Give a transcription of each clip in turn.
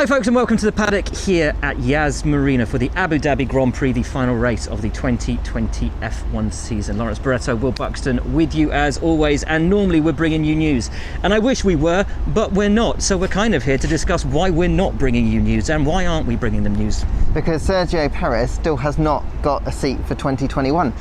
Hi folks, and welcome to the paddock here at Yas Marina for the Abu Dhabi Grand Prix, the final race of the 2020 F1 season. Lawrence Barretto, Will Buxton with you as always, and normally we're bringing you news. And I wish we were, but we're not. So we're kind of here to discuss why we're not bringing you news, and why aren't we bringing them news? Because Sergio Perez still has not got a seat for 2021.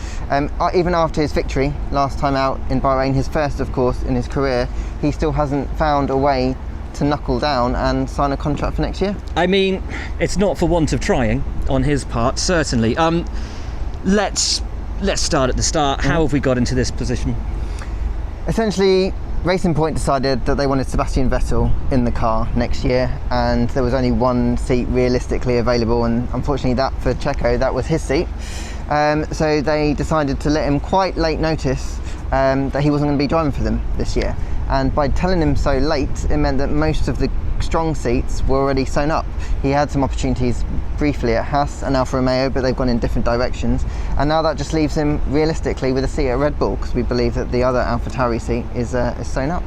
Even after his victory last time out in Bahrain, his first of course in his career, he still hasn't found a way to knuckle down and sign a contract for next year. I mean, it's not for want of trying on his part, certainly. Let's start at the start. How have we got into this position? Essentially, Racing Point decided that they wanted Sebastian Vettel in the car next year, and there was only one seat realistically available, and unfortunately that for Checo, that was his seat. So they decided to let him quite late notice that he wasn't going to be driving for them this year. And by telling him so late, it meant that most of the strong seats were already sewn up. He had some opportunities briefly at Haas and Alfa Romeo, but they've gone in different directions. And now that just leaves him realistically with a seat at Red Bull, because we believe that the other AlphaTauri seat is sewn up.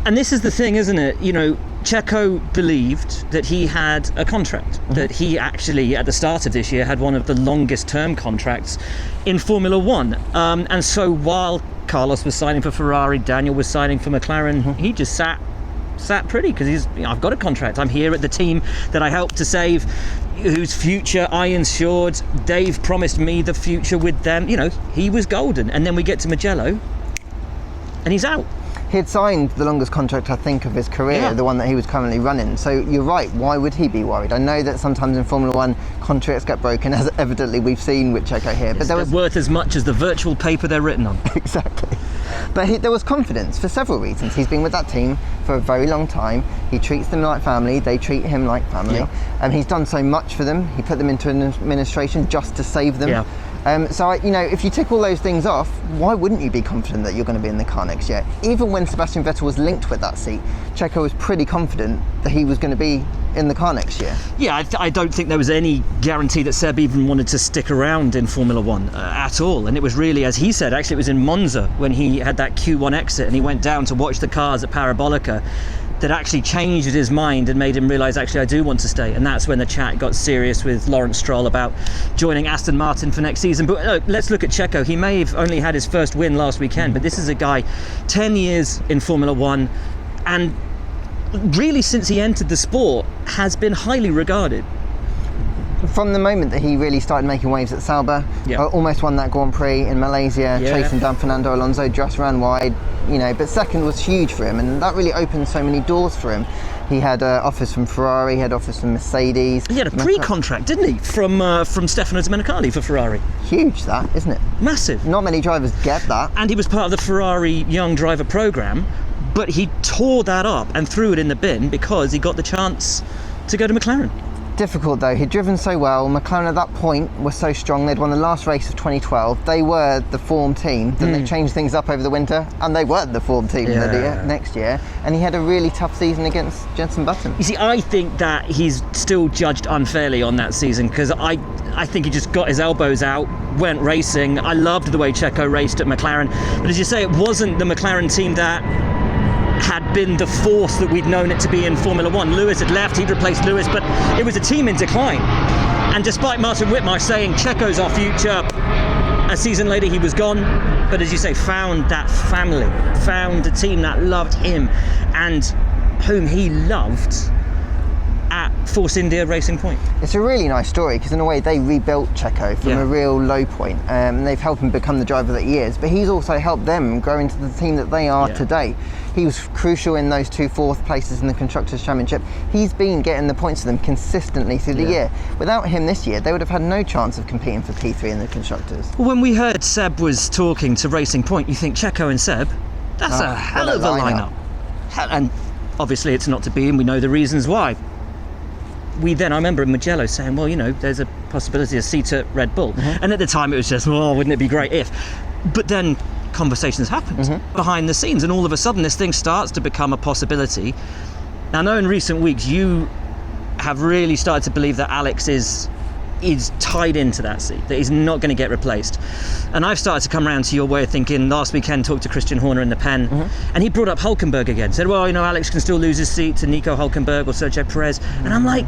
And this is the thing, isn't it? You know, Checo believed that he had a contract, that he actually, at the start of this year, had one of the longest term contracts in Formula One. And so while Carlos was signing for Ferrari, Daniel was signing for McLaren, he just sat pretty, because I've got a contract. I'm here at the team that I helped to save, whose future I ensured. Dave promised me the future with them. You know, he was golden. And then we get to Mugello, and he's out. He had signed the longest contract, I think, of his career, the one that he was currently running. So you're right, why would he be worried? I know that sometimes in Formula One, contracts get broken, as evidently we've seen with Checo here. But they're worth as much as the virtual paper they're written on. Exactly. But there was confidence for several reasons. He's been with that team for a very long time. He treats them like family. They treat him like family. And he's done so much for them. He put them into an administration just to save them. So, if you tick all those things off, why wouldn't you be confident that you're going to be in the car next year? Even when Sebastian Vettel was linked with that seat, Checo was pretty confident that he was going to be in the car next year. Yeah, I don't think there was any guarantee that Seb even wanted to stick around in Formula One at all. And it was really, as he said, actually it was in Monza when he had that Q1 exit and he went down to watch the cars at Parabolica, that actually changed his mind and made him realise, actually, I do want to stay. And that's when the chat got serious with Lawrence Stroll about joining Aston Martin for next season. But let's look at Checo. He may have only had his first win last weekend, but this is a guy 10 years in Formula One, and really since he entered the sport has been highly regarded. From the moment that he really started making waves at Sauber, almost won that Grand Prix in Malaysia, chasing down Fernando Alonso, just ran wide, but second was huge for him, and that really opened so many doors for him. He had offers from Ferrari, he had offers from Mercedes. He had a pre-contract, didn't he, from Stefano Domenicali for Ferrari? Huge, that, isn't it? Massive. Not many drivers get that. And he was part of the Ferrari Young Driver Programme, but he tore that up and threw it in the bin because he got the chance to go to McLaren. Difficult though, he'd driven so well. McLaren at that point were so strong. They'd won the last race of 2012. They were the form team. Then they changed things up over the winter, and they weren't the form team next year. And he had a really tough season against Jenson Button. You see, I think that he's still judged unfairly on that season, because I think he just got his elbows out, went racing. I loved the way Checo raced at McLaren, but as you say, it wasn't the McLaren team that had been the force that we'd known it to be in Formula One. Lewis had left, he'd replaced Lewis, but it was a team in decline. And despite Martin Whitmarsh saying Checo's our future, a season later he was gone. But as you say, found that family, found a team that loved him and whom he loved at Force India Racing Point. It's a really nice story, because in a way they rebuilt Checo from a real low point. They've helped him become the driver that he is, but he's also helped them grow into the team that they are today. He was crucial in those 2 fourth places in the Constructors' Championship. He's been getting the points for them consistently through the year. Without him this year, they would have had no chance of competing for P3 in the Constructors. Well, when we heard Seb was talking to Racing Point, you think Checo and Seb, that's a hell of a lineup. And obviously it's not to be, and we know the reasons why. I remember in Mugello saying, well, there's a possibility of a seat at Red Bull. And at the time it was just, wouldn't it be great if? But then conversations happened behind the scenes, and all of a sudden this thing starts to become a possibility. Now, I know in recent weeks you have really started to believe that Alex is is tied into that seat, that he's not going to get replaced. And I've started to come around to your way of thinking. Last weekend, talked to Christian Horner in the pen, and he brought up Hülkenberg again. Said, well, Alex can still lose his seat to Nico Hülkenberg or Sergio Perez. And I'm like,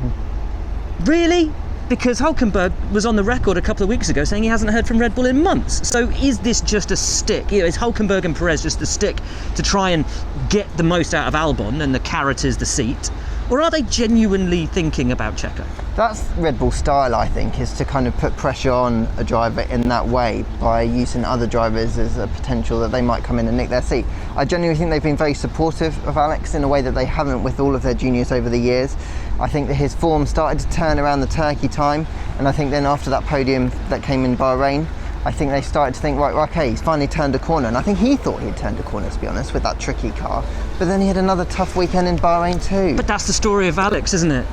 really? Because Hülkenberg was on the record a couple of weeks ago saying he hasn't heard from Red Bull in months. So is this just a stick? Is Hülkenberg and Perez just a stick to try and get the most out of Albon, and the carrot is the seat? Or are they genuinely thinking about Checo? That's Red Bull style, I think, is to kind of put pressure on a driver in that way by using other drivers as a potential that they might come in and nick their seat. I genuinely think they've been very supportive of Alex in a way that they haven't with all of their juniors over the years. I think that his form started to turn around the Turkey time, and I think then after that podium that came in Bahrain, I think they started to think, right, okay, he's finally turned a corner. And I think he thought he'd turned a corner, to be honest, with that tricky car. But then he had another tough weekend in Bahrain too. But that's the story of Alex, isn't it?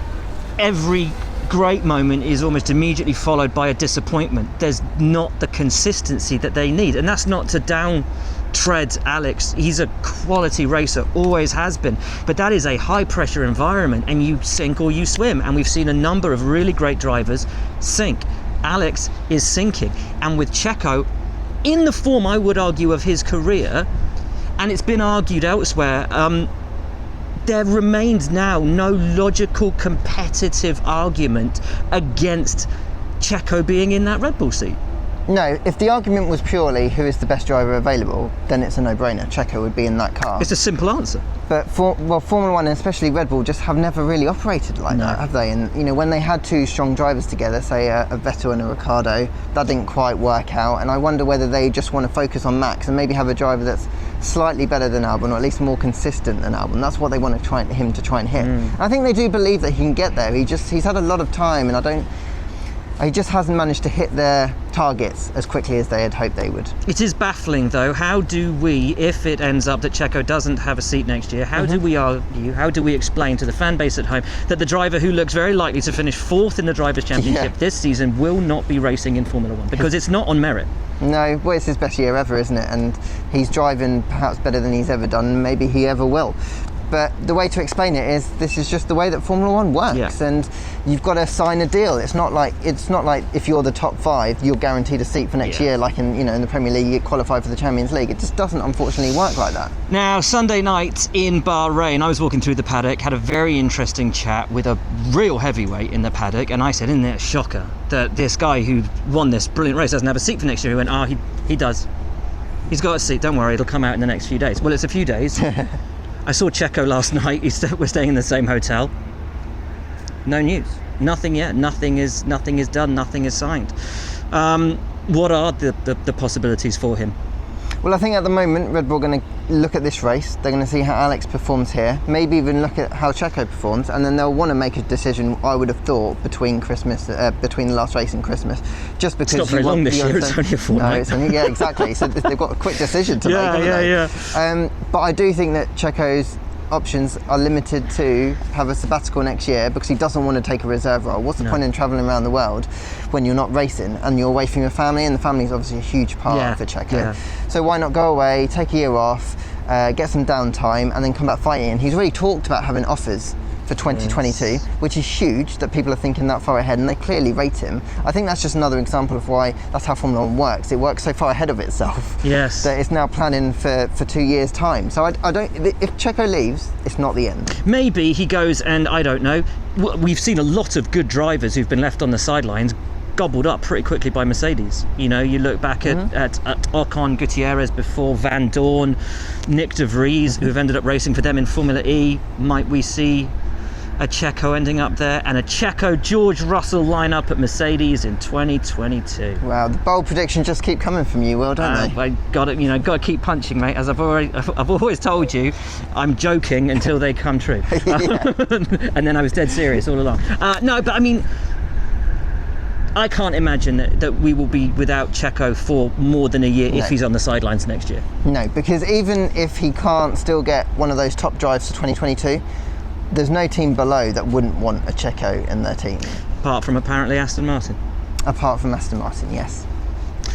Every great moment is almost immediately followed by a disappointment. There's not the consistency that they need. And that's not to tread Alex. He's a quality racer, always has been. But that is a high pressure environment, and you sink or you swim. And we've seen a number of really great drivers sink. Alex is sinking, and with Checo in the form, I would argue, of his career, and it's been argued elsewhere, there remains now no logical competitive argument against Checo being in that Red Bull seat. No, if the argument was purely who is the best driver available, then it's a no-brainer. Checo would be in that car. It's a simple answer. But Formula One and especially Red Bull just have never really operated like that, have they? And when they had two strong drivers together, say a Vettel and a Ricciardo, that didn't quite work out. And I wonder whether they just want to focus on Max and maybe have a driver that's slightly better than Albon, or at least more consistent than Albon. That's what they want him to try and hit. And I think they do believe that he can get there. He's had a lot of time, and he just hasn't managed to hit their targets as quickly as they had hoped they would. It is baffling, though. How do we, if it ends up that Checo doesn't have a seat next year, how do we argue, how do we explain to the fan base at home that the driver who looks very likely to finish fourth in the Drivers' Championship this season will not be racing in Formula One? Because it's not on merit. No, well, it's his best year ever, isn't it? And he's driving perhaps better than he's ever done, maybe he ever will. But the way to explain it is this is just the way that Formula One works, and you've got to sign a deal. It's not like if you're the top five, you're guaranteed a seat for next year, like in the Premier League, you qualify for the Champions League. It just doesn't, unfortunately, work like that. Now, Sunday night in Bahrain, I was walking through the paddock, had a very interesting chat with a real heavyweight in the paddock, and I said, isn't it a shocker that this guy who won this brilliant race doesn't have a seat for next year? He went, he does. He's got a seat, don't worry, it'll come out in the next few days. Well, it's a few days. I saw Checo last night. We're staying in the same hotel. No news. Nothing yet. Nothing is done. Nothing is signed. What are the possibilities for him? Well, I think at the moment Red Bull are going to look at this race. They're going to see how Alex performs here. Maybe even look at how Checo performs, and then they'll want to make a decision. I would have thought between the last race and Christmas, just because it's not very long this year. It's only a fortnight. No, it's only, exactly. So they've got a quick decision to make. Yeah. But I do think that Checo's options are limited to have a sabbatical next year because he doesn't want to take a reserve role. What's the point in travelling around the world when you're not racing and you're away from your family? And the family is obviously a huge part for Checo. Yeah. So why not go away, take a year off, get some downtime, and then come back fighting? And he's really talked about having offers for 2022, which is huge that people are thinking that far ahead, and they clearly rate him. I think that's just another example of why that's how Formula One works. It works so far ahead of itself that it's now planning for 2 years' time. So I don't. If Checo leaves, it's not the end. Maybe he goes, and I don't know. We've seen a lot of good drivers who've been left on the sidelines gobbled up pretty quickly by Mercedes. You look back at Ocon, Gutierrez before, Van Dorn, Nick de Vries, who've ended up racing for them in Formula E. Might we see a Checo ending up there, and a Checo George Russell lineup at Mercedes in 2022? Wow, the bold predictions just keep coming from you, Will, don't they? I got to keep punching, mate. As I've always told you, I'm joking until they come true. And then I was dead serious all along. No, but I mean, I can't imagine that we will be without Checo for more than a year if he's on the sidelines next year. No, because even if he can't still get one of those top drives for 2022, there's no team below that wouldn't want a Checo in their team. Apart from apparently Aston Martin. Apart from Aston Martin, yes.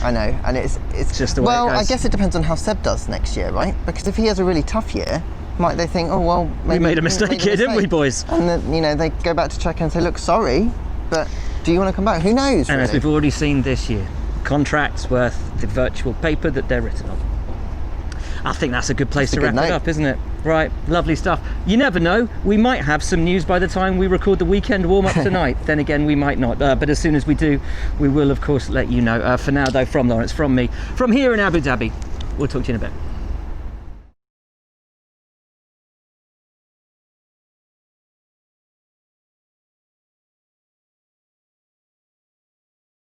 I know, and it's just the way it goes. I guess it depends on how Seb does next year, right? Because if he has a really tough year, might they think, maybe we made a mistake here, didn't we, boys? And then, they go back to Checo and say, look, sorry, but do you want to come back? Who knows? And as really? we've already seen this year, contracts worth the virtual paper that they're written on. I think that's a good place That's to a good wrap it note. up, isn't it? Right, lovely stuff. You never know, we might have some news by the time we record the weekend warm-up tonight. Then again, we might not. But as soon as we do, we will, of course, let you know. For now, though, from Lawrence, from me, from here in Abu Dhabi, we'll talk to you in a bit.